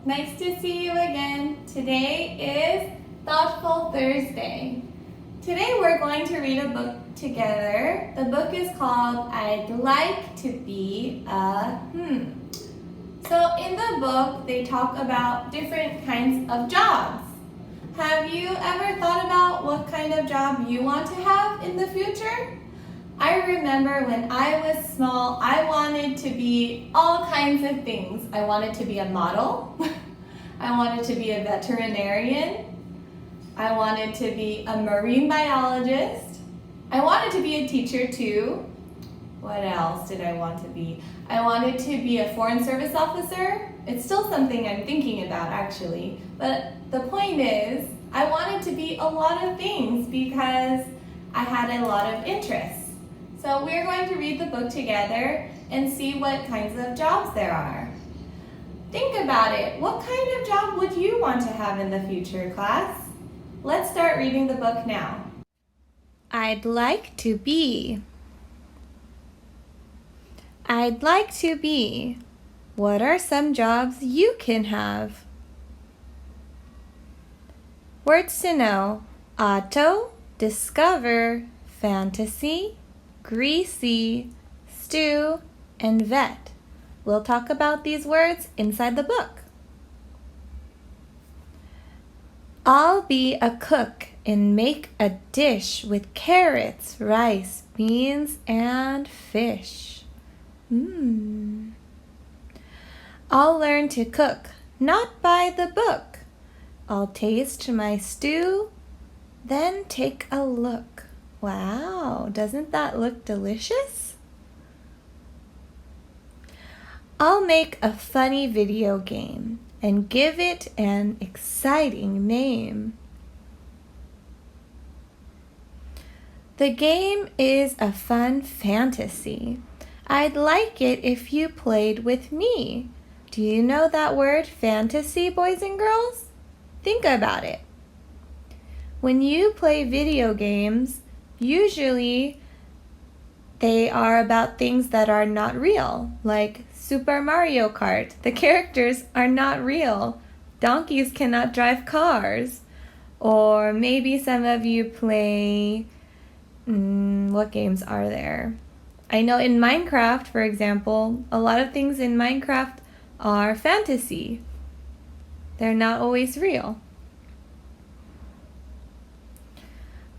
Nice to see you again. Today is Thoughtful Thursday. Today we're going to read a book together. The book is called I'd Like to Be a So in the book, they talk about different kinds of jobs. Have you ever thought about what kind of job you want to have in the future? I remember when I was small, I wanted to be all kinds of things. I wanted to be a model. I wanted to be a veterinarian. I wanted to be a marine biologist. I wanted to be a teacher too. What else did I want to be? I wanted to be a foreign service officer. It's still something I'm thinking about actually. But the point is, I wanted to be a lot of things because I had a lot of interests. So we're going to read the book together and see what kinds of jobs there are. Think about it. What kind of job would you want to have in the future, class? Let's start reading the book now. I'd like to be. I'd like to be. What are some jobs you can have? Words to know: auto, discover, fantasy, greasy, stew, and vet. We'll talk about these words inside the book. I'll be a cook and make a dish with carrots, rice, beans, and fish. I'll learn to cook, not by the book. I'll taste my stew, then take a look. Wow, doesn't that look delicious? I'll make a funny video game and give it an exciting name. The game is a fun fantasy. I'd like it if you played with me. Do you know that word fantasy, boys and girls? Think about it. When you play video games, usually they are about things that are not real, like Super Mario Kart. The characters are not real. Donkeys cannot drive cars. Or maybe some of you play, what games are there? I know in Minecraft, for example, a lot of things in Minecraft are fantasy. They're not always real.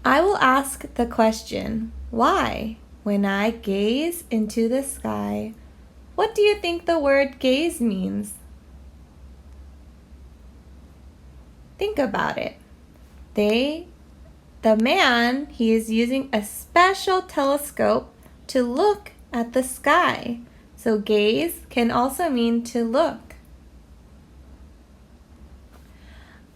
I will ask the question, why? When I gaze into the sky, what do you think the word gaze means? Think about it. The man, he is using a special telescope to look at the sky. So gaze can also mean to look.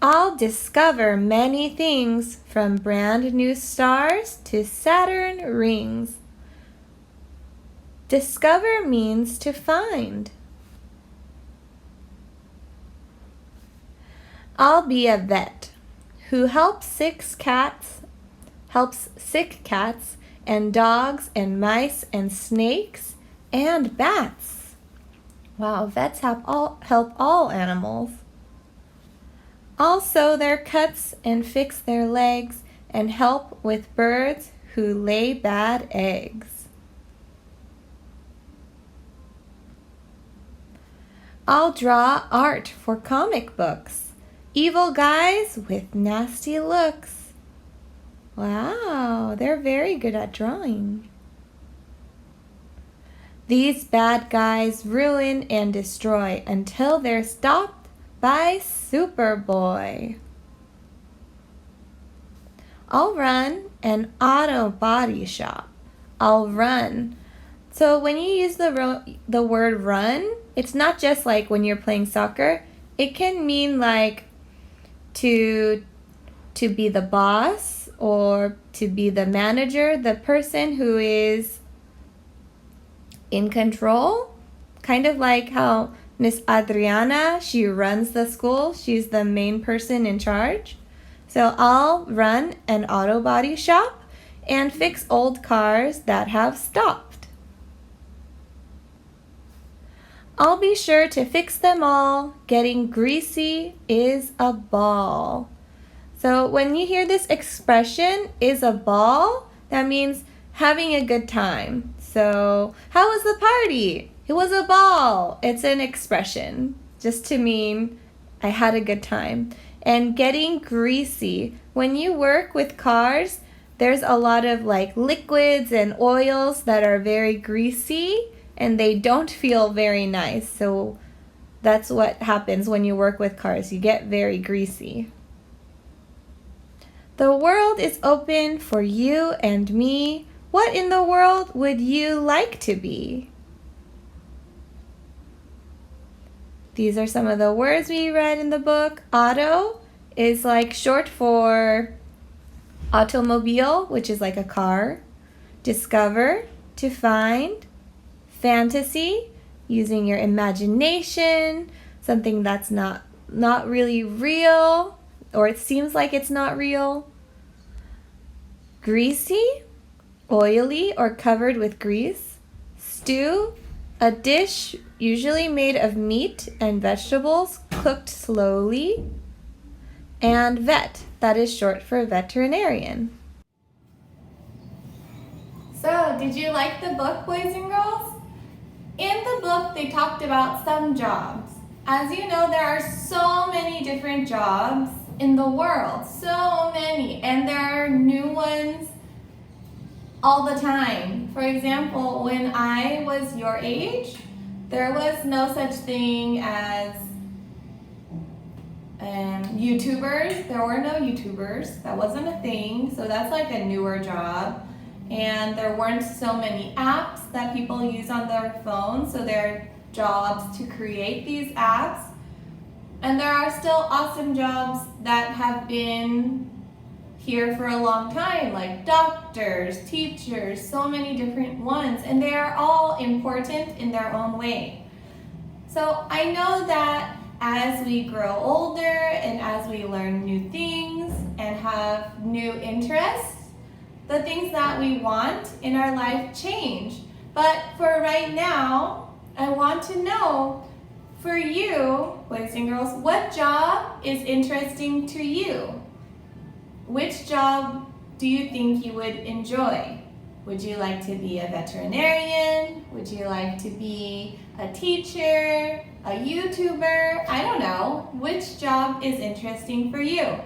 I'll discover many things from brand new stars to Saturn rings. Discover means to find. I'll be a vet who helps sick cats and dogs and mice and snakes and bats. Wow, vets help all animals. I'll sew their cuts and fix their legs and help with birds who lay bad eggs. I'll draw art for comic books. Evil guys with nasty looks. Wow, they're very good at drawing. These bad guys ruin and destroy until they're stopped by Superboy. I'll run an auto body shop. I'll run. So when you use the word run, it's not just like when you're playing soccer. It can mean like to be the boss or to be the manager, the person who is in control. Kind of like how Miss Adriana, she runs the school. She's the main person in charge. So I'll run an auto body shop and fix old cars that have stopped. I'll be sure to fix them all. Getting greasy is a ball. So when you hear this expression, is a ball, that means having a good time. So how was the party? It was a ball. It's an expression just to mean I had a good time. And getting greasy. When you work with cars, there's a lot of like liquids and oils that are very greasy and they don't feel very nice. So that's what happens when you work with cars. You get very greasy. The world is open for you and me. What in the world would you like to be? These are some of the words we read in the book. Auto is like short for automobile, which is like a car. Discover, to find. Fantasy, using your imagination, something that's not really real, or it seems like it's not real. Greasy, oily or covered with grease. Stew, a dish usually made of meat and vegetables cooked slowly. And vet, that is short for veterinarian. So, did you like the book, boys and girls? In the book, they talked about some jobs. As you know, there are so many different jobs in the world, so many, and there are new ones all the time. For example, when I was your age, there was no such thing as YouTubers. There were no YouTubers. That wasn't a thing, so that's like a newer job. And there weren't so many apps that people use on their phones, so there are jobs to create these apps. And there are still awesome jobs that have been here for a long time, like doctors, teachers, so many different ones, and they are all important in their own way. So I know that as we grow older and as we learn new things and have new interests, the things that we want in our life change. But for right now, I want to know, for you, boys and girls, what job is interesting to you? Which job do you think you would enjoy? Would you like to be a veterinarian? Would you like to be a teacher, a YouTuber? I don't know. Which job is interesting for you?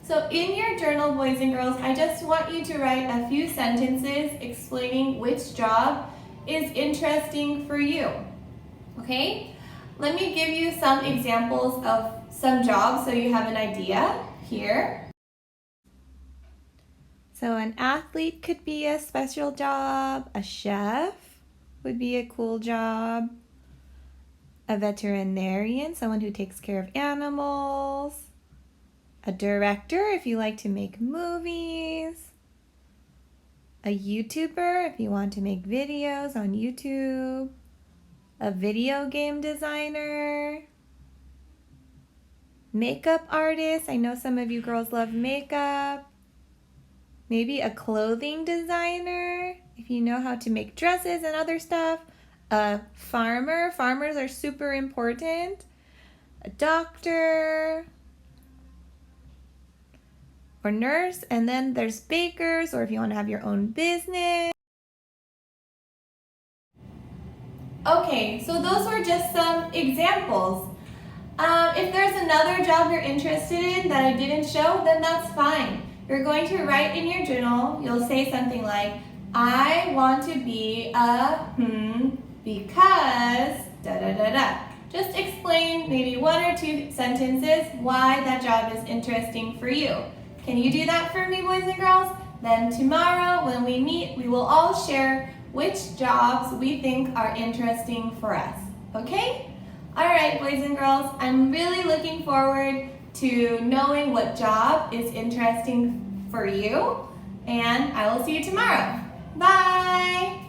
So in your journal, boys and girls, I just want you to write a few sentences explaining which job is interesting for you. Okay? Let me give you some examples of some jobs so you have an idea here. So an athlete could be a special job. A chef would be a cool job. A veterinarian, someone who takes care of animals. A director, if you like to make movies. A YouTuber, if you want to make videos on YouTube. A video game designer. Makeup artist, I know some of you girls love makeup. Maybe a clothing designer, if you know how to make dresses and other stuff. A farmer, farmers are super important. A doctor. Or nurse, and then there's bakers, or if you want to have your own business. Okay, so those were just some examples. If there's another job you're interested in that I didn't show, then that's fine. You're going to write in your journal, you'll say something like, I want to be a because da da da da. Just explain maybe 1 or 2 sentences why that job is interesting for you. Can you do that for me, boys and girls? Then tomorrow when we meet, we will all share which jobs we think are interesting for us. Okay? All right, boys and girls, I'm really looking forward to knowing what job is interesting for you, and I will see you tomorrow. Bye!